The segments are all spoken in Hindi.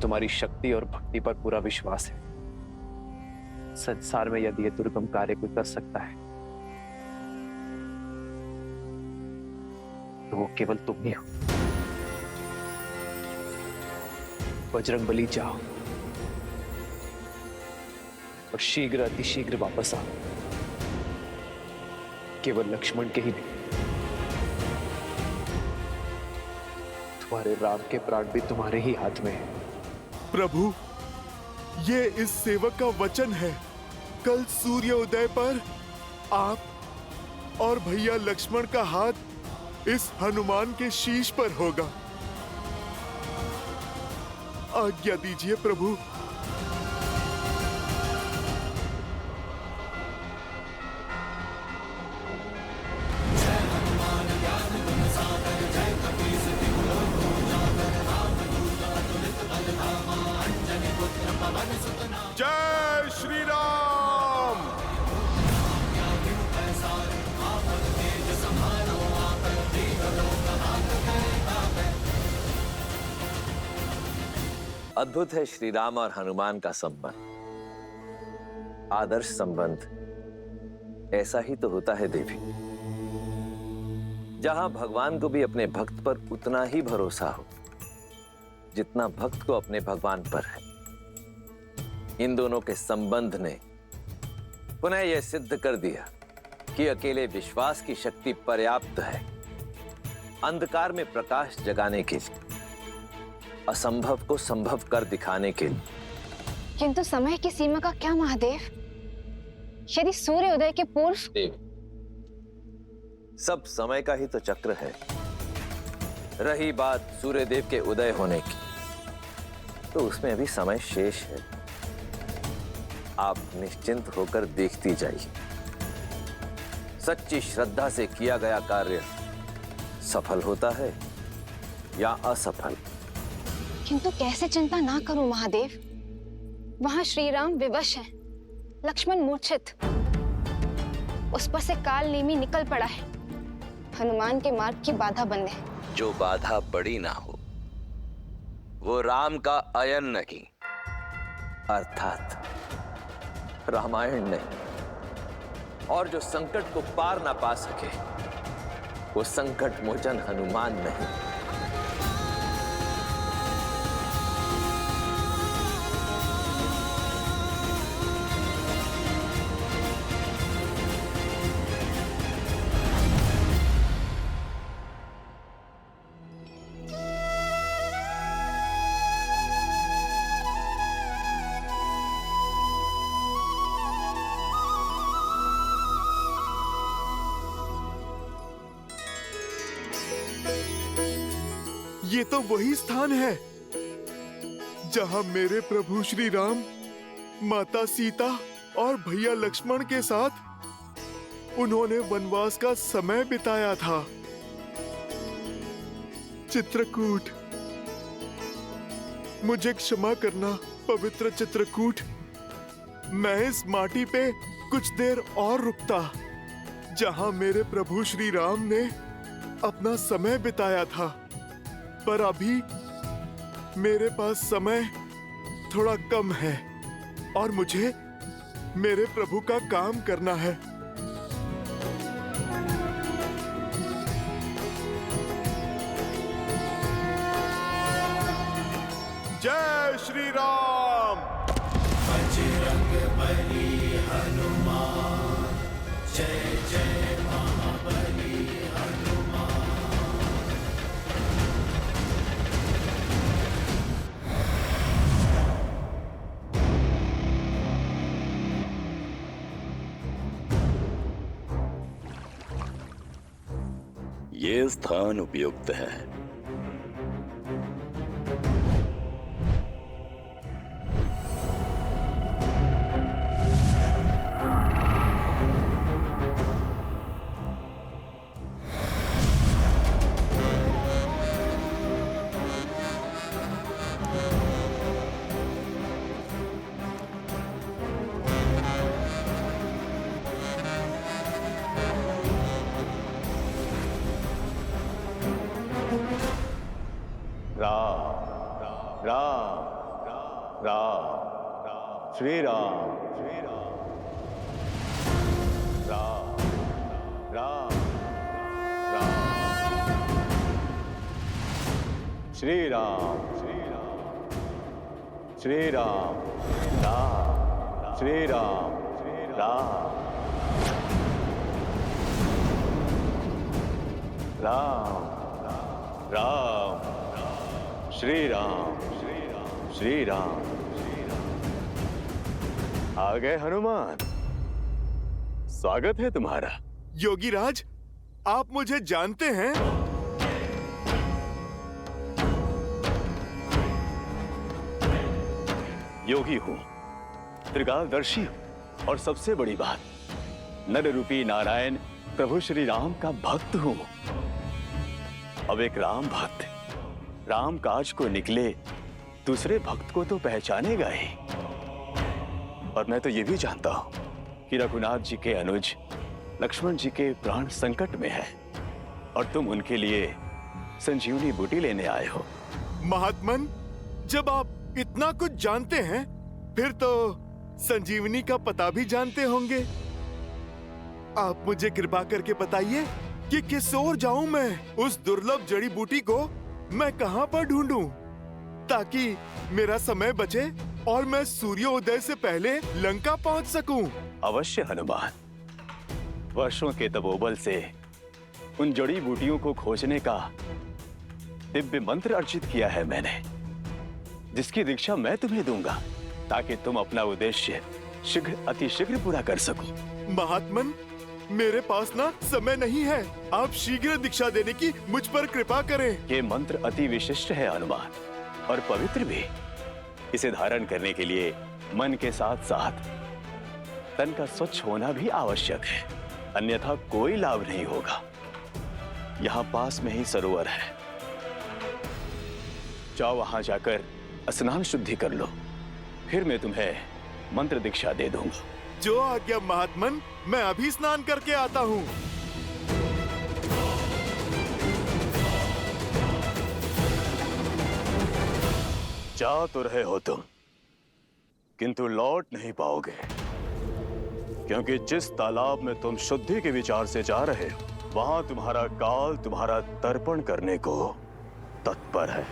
तुम्हारी शक्ति और भक्ति पर पूरा विश्वास है। संसार में यदि ये दुर्गम कार्य कोई कर सकता है तो वो केवल तुम ही हो। बजरंगबली जाओ और शीघ्र अतिशीघ्र वापस आओ। केवल लक्ष्मण के ही नहीं, तुम्हारे राम के प्राण भी तुम्हारे ही हाथ में है। प्रभु, ये इस सेवक का वचन है। कल सूर्योदय पर आप और भैया लक्ष्मण का हाथ इस हनुमान के शीश पर होगा। आज्ञा दीजिए प्रभु। जय श्री राम। अद्भुत है श्री राम और हनुमान का संबंध। आदर्श संबंध ऐसा ही तो होता है देवी, जहां भगवान को भी अपने भक्त पर उतना ही भरोसा हो जितना भक्त को अपने भगवान पर है। इन दोनों के संबंध ने पुनः यह सिद्ध कर दिया कि अकेले विश्वास की शक्ति पर्याप्त है अंधकार में प्रकाश जगाने के लिए, असंभव को संभव कर दिखाने के लिए। किंतु समय की सीमा का क्या महादेव? यदि सूर्योदय के पूर्व। सब समय का ही तो चक्र है। रही बात सूर्यदेव के उदय होने की, तो उसमें अभी समय शेष है। आप निश्चिंत होकर देखती जाइए। सच्ची श्रद्धा से किया गया कार्य सफल होता है या असफल। किंतु कैसे चिंता ना करूं महादेव? वहां श्री राम विवश हैं, लक्ष्मण मूर्छित, उस पर से काल नेमी निकल पड़ा है, हनुमान के मार्ग की बाधा बनने। जो बाधा बड़ी ना हो वो राम का अयन नहीं, अर्थात रामायण नहीं। और जो संकट को पार ना पा सके वो संकट मोचन हनुमान नहीं। ये तो वही स्थान है जहां मेरे प्रभु श्री राम माता सीता और भैया लक्ष्मण के साथ उन्होंने वनवास का समय बिताया था। चित्रकूट, मुझे क्षमा करना पवित्र चित्रकूट। मैं इस माटी पे कुछ देर और रुकता जहां मेरे प्रभु श्री राम ने अपना समय बिताया था, पर अभी मेरे पास समय थोड़ा कम है और मुझे मेरे प्रभु का काम करना है। जय श्री राम। बजरंगबली हनुमान, जय जय महाबली हनुमान। ये स्थान उपयुक्त है। राम राम राम श्री राम राम राम राम श्री राम श्री राम राम श्री राम राम राम राम श्री राम श्री राम। आ गए हनुमान, स्वागत है तुम्हारा। योगी राज, आप मुझे जानते हैं? योगी हूं, त्रिकालदर्शी हूं, और सबसे बड़ी बात, नर रूपी नारायण प्रभु श्री राम का भक्त हूं। अब एक राम भक्त राम काज को निकले दूसरे भक्त को तो पहचानेगा ही। और मैं तो ये भी जानता हूं कि रघुनाथ जी के अनुज लक्ष्मण जी के प्राण संकट में है और तुम उनके लिए संजीवनी बूटी लेने आए हो। महात्मन, जब आप इतना कुछ जानते हैं फिर तो संजीवनी का पता भी जानते होंगे। आप मुझे कृपा करके बताइए कि किस ओर जाऊं मैं? उस दुर्लभ जड़ी बूटी को मैं कहां पर ढूंढूं ताकि मेरा समय बचे और मैं सूर्योदय से पहले लंका पहुंच सकूं? अवश्य हनुमान, वर्षों के तपोबल से उन जड़ी बूटियों को खोजने का दिव्य मंत्र अर्जित किया है मैंने, जिसकी दीक्षा मैं तुम्हें दूंगा ताकि तुम अपना उद्देश्य अतिशीघ्र पूरा कर सको। महात्मन, मेरे पास ना समय नहीं है, आप शीघ्र दीक्षा देने की मुझ पर कृपा करें। ये मंत्र अति विशिष्ट है हनुमान, और पवित्र भी। इसे धारण करने के लिए मन के साथ साथ तन का स्वच्छ होना भी आवश्यक है, अन्यथा कोई लाभ नहीं होगा। यहाँ पास में ही सरोवर है, जाओ वहां जाकर स्नान शुद्धि कर लो, फिर मैं तुम्हें मंत्र दीक्षा दे दूंगा। जो आज्ञा महात्मन, मैं अभी स्नान करके आता हूँ। जा तो रहे हो तुम, किंतु लौट नहीं पाओगे, क्योंकि जिस तालाब में तुम शुद्धि के विचार से जा रहे हो, वहां तुम्हारा काल तुम्हारा तर्पण करने को तत्पर है।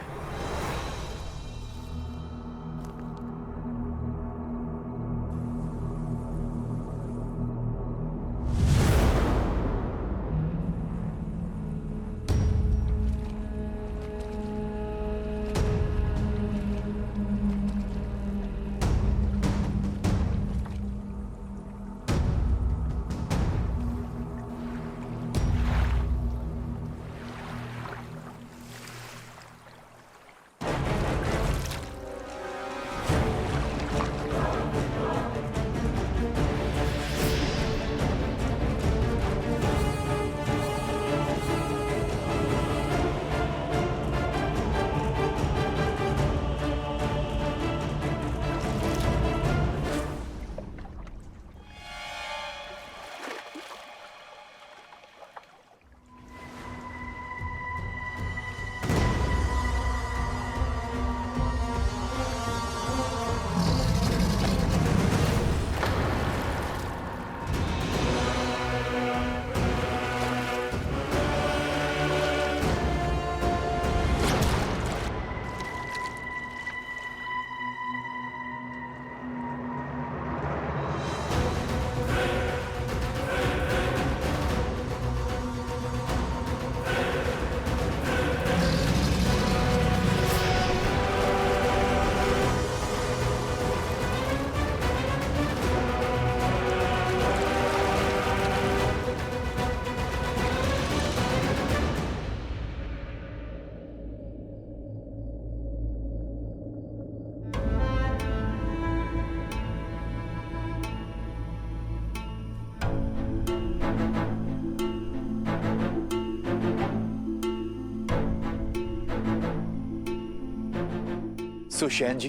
सुषेण जी,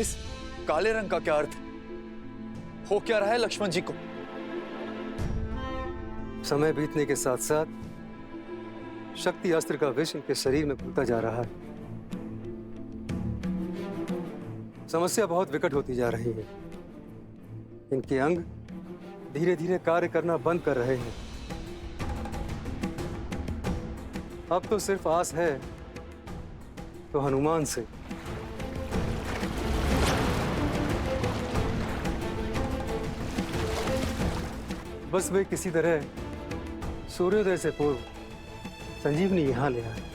इस काले रंग का क्या अर्थ हो क्या रहा है लक्ष्मण जी को? समय बीतने के साथ साथ शक्ति अस्त्र का विष इनके शरीर में घुलता जा रहा है। समस्या बहुत विकट होती जा रही है। इनके अंग धीरे धीरे कार्य करना बंद कर रहे हैं। अब तो सिर्फ आस है तो हनुमान से। बस वे किसी तरह सूर्योदय से पूर्व संजीवनी यहां ले आए।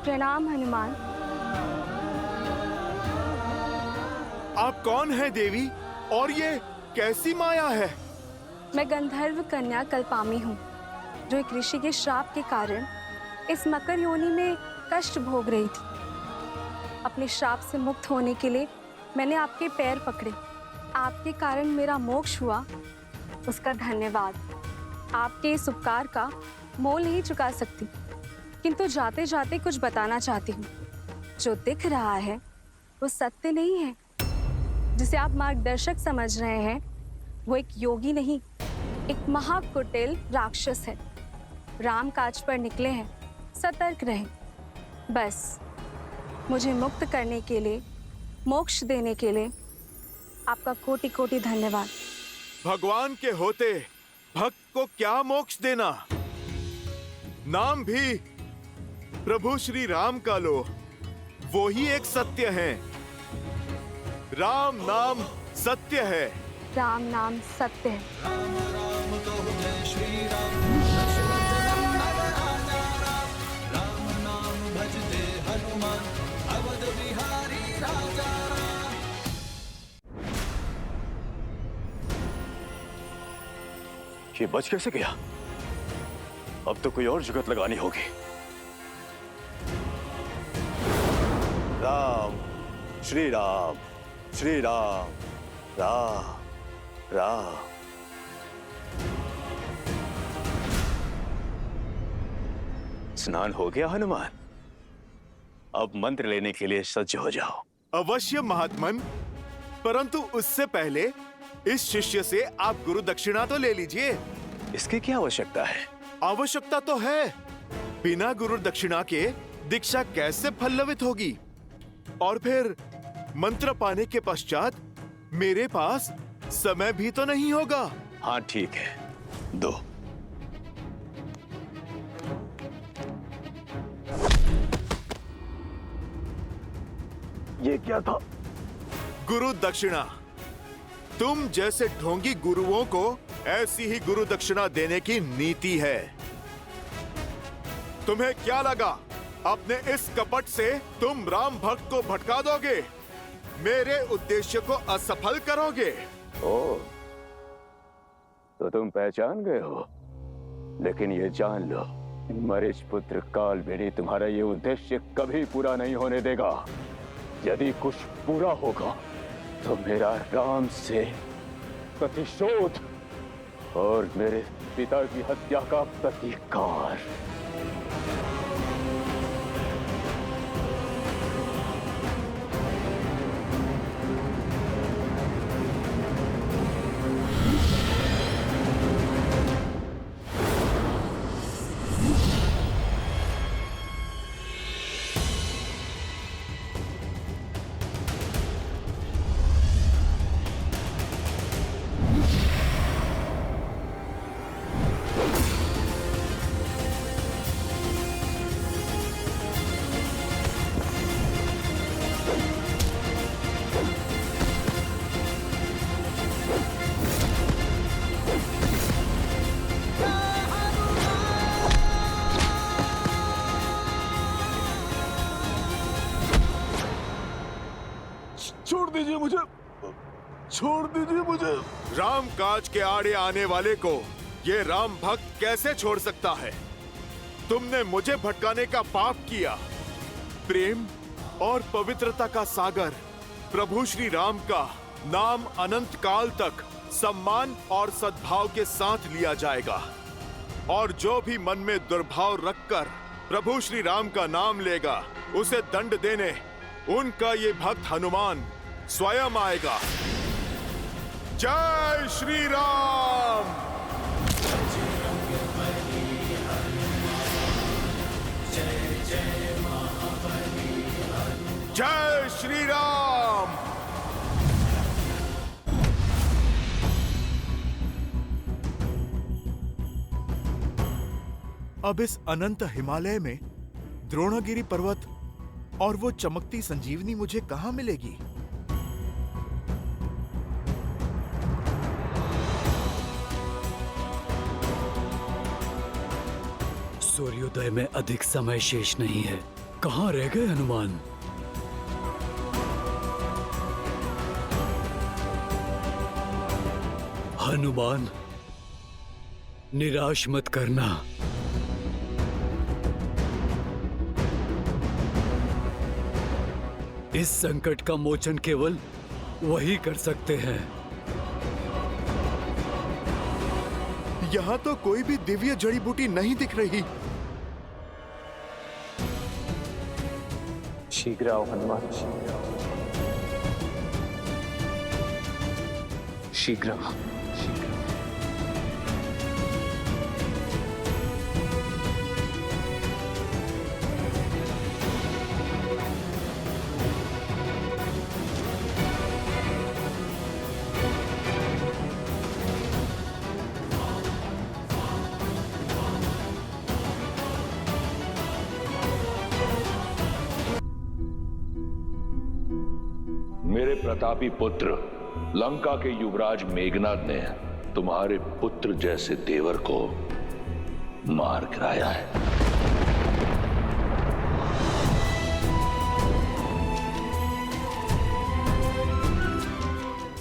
प्रणाम हनुमान। आप कौन है देवी, और ये कैसी माया है? मैं गंधर्व कन्या कल्पामी हूँ, जो एक ऋषि के श्राप के कारण इस मकर योनि में कष्ट भोग रही थी। अपने श्राप से मुक्त होने के लिए मैंने आपके पैर पकड़े। आपके कारण मेरा मोक्ष हुआ, उसका धन्यवाद। आपके इस उपकार का मोल नहीं चुका सकती, किंतु जाते जाते कुछ बताना चाहती हूँ। जो दिख रहा है वो सत्य नहीं है। जिसे आप मार्गदर्शक समझ रहे हैं वो एक योगी नहीं, एक महाकुटिल राक्षस है। राम काज पर निकले हैं, सतर्क रहें। बस मुझे मुक्त करने के लिए, मोक्ष देने के लिए आपका कोटि कोटि धन्यवाद। भगवान के होते भक्त को क्या मोक्ष देना? नाम भी प्रभु श्री राम का लो, वो ही एक सत्य है। राम नाम सत्य है। राम नाम सत्य है। ये बच कैसे गया? अब तो कोई और जुगत लगानी होगी। राम श्री राम श्री राम राम राम। स्नान हो गया हनुमान? अब मंत्र लेने के लिए सज्ज हो जाओ। अवश्य महात्मन, परंतु उससे पहले इस शिष्य से आप गुरु दक्षिणा तो ले लीजिए। इसकी क्या आवश्यकता है? आवश्यकता तो है। बिना गुरु दक्षिणा के दीक्षा कैसे फलवित होगी? और फिर मंत्र पाने के पश्चात मेरे पास समय भी तो नहीं होगा। हाँ ठीक है, दो। ये क्या था? गुरु दक्षिणा। तुम जैसे ढोंगी गुरुओं को ऐसी ही गुरु दक्षिणा देने की नीति है। तुम्हें क्या लगा अपने इस कपट से तुम राम भक्त को भटका दोगे, मेरे उद्देश्य को असफल करोगे? ओ, तो तुम पहचान गए हो। लेकिन ये जान लो, मरीच पुत्र कालवेनी तुम्हारा ये उद्देश्य कभी पूरा नहीं होने देगा। यदि कुछ पूरा होगा तो मेरा राम से प्रतिशोध और मेरे पिता की हत्या का प्रतिकार। दीजिए मुझे, छोड़ दीजिए मुझे। राम काज के आड़े आने वाले को ये राम भक्त कैसे छोड़ सकता है? तुमने मुझे भटकाने का पाप किया। प्रेम और पवित्रता का सागर प्रभु श्री राम का नाम अनंत काल तक सम्मान और सद्भाव के साथ लिया जाएगा, और जो भी मन में दुर्भाव रखकर प्रभु श्री राम का नाम लेगा उसे दंड देने उनका ये भक्त हनुमान स्वयं आएगा। जय श्री राम। जय श्री राम। अब इस अनंत हिमालय में द्रोणागिरी पर्वत और वो चमकती संजीवनी मुझे कहां मिलेगी? सूर्योदय में अधिक समय शेष नहीं है। कहाँ रह गए हनुमान? हनुमान, निराश मत करना। इस संकट का मोचन केवल वही कर सकते हैं। यहाँ तो कोई भी दिव्य जड़ी बूटी नहीं दिख रही। शीघ्र आओ हनुमान, शीघ्र आओ। मेरे प्रतापी पुत्र लंका के युवराज मेघनाद ने तुम्हारे पुत्र जैसे देवर को मार गिराया है।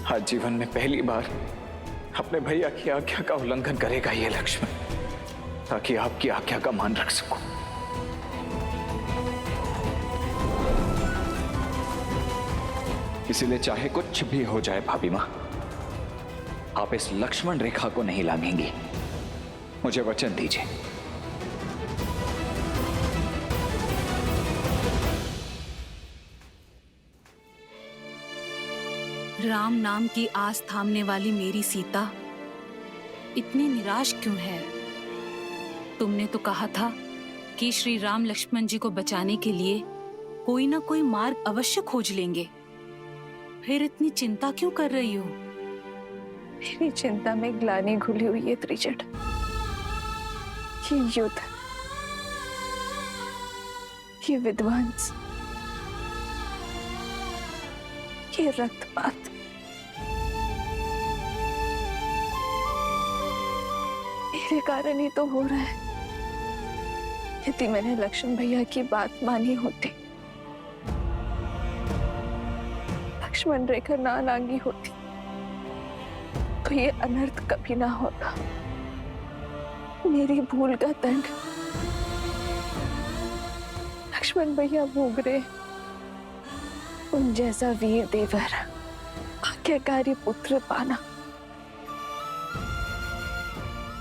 आज जीवन में पहली बार अपने भैया की आज्ञा का उल्लंघन करेगा ये लक्ष्मण, ताकि आपकी आज्ञा का मान रख सकूं। इसीलिए चाहे कुछ भी हो जाए भाभी मां, आप इस लक्ष्मण रेखा को नहीं लांघेंगी। मुझे वचन दीजिए। राम नाम की आस थामने वाली मेरी सीता इतनी निराश क्यों है? तुमने तो कहा था कि श्री राम लक्ष्मण जी को बचाने के लिए कोई ना कोई मार्ग अवश्य खोज लेंगे। फिर इतनी चिंता क्यों कर रही हो? मेरी चिंता में ग्लानि घुली हुई है त्रिजट। ये युद्ध, ये विध्वंस, ये रक्तपात, मेरे कारण ही तो हो रहा है। यदि मैंने लक्ष्मण भैया की बात मानी होती, लक्ष्मण रेखा ना लांगी होती, तो ये अनर्थ कभी ना होता। मेरी भूल का दंड लक्ष्मण भैया भोग रहे। उन जैसा वीर देवर, आज्ञाकारी पुत्र पाना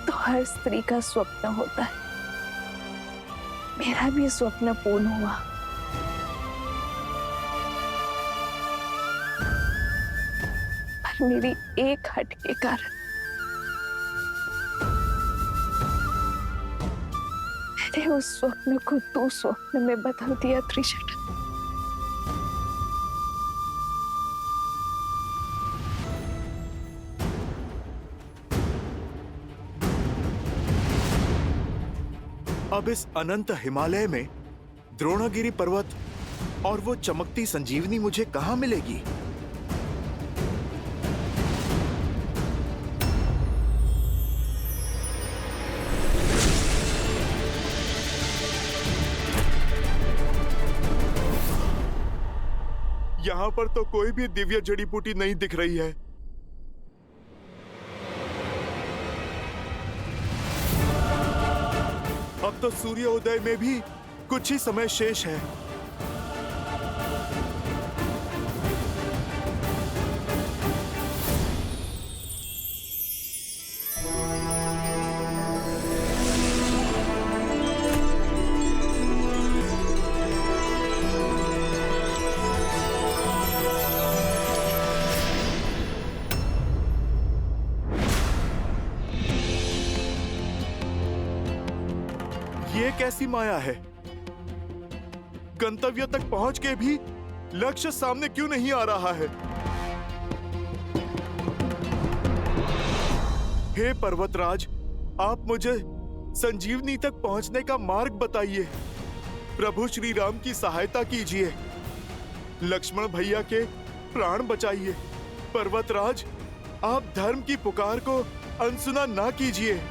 तो हर स्त्री का स्वप्न होता है। मेरा भी स्वप्न पूर्ण हुआ। पर मेरी एक हट के कारण मैंने उस स्वप्न को दो स्वप्न में बदल दिया त्रिजट। अब इस अनंत हिमालय में द्रोणागिरी पर्वत और वो चमकती संजीवनी मुझे कहां मिलेगी? यहाँ पर तो कोई भी दिव्य जड़ी बूटी नहीं दिख रही है। अब तो सूर्योदय में भी कुछ ही समय शेष है। ये कैसी माया है? गंतव्य तक पहुंच के भी लक्ष्य सामने क्यों नहीं आ रहा है? हे पर्वतराज, आप मुझे संजीवनी तक पहुंचने का मार्ग बताइए। प्रभु श्री राम की सहायता कीजिए। लक्ष्मण भैया के प्राण बचाइए। पर्वतराज, आप धर्म की पुकार को अनसुना ना कीजिए।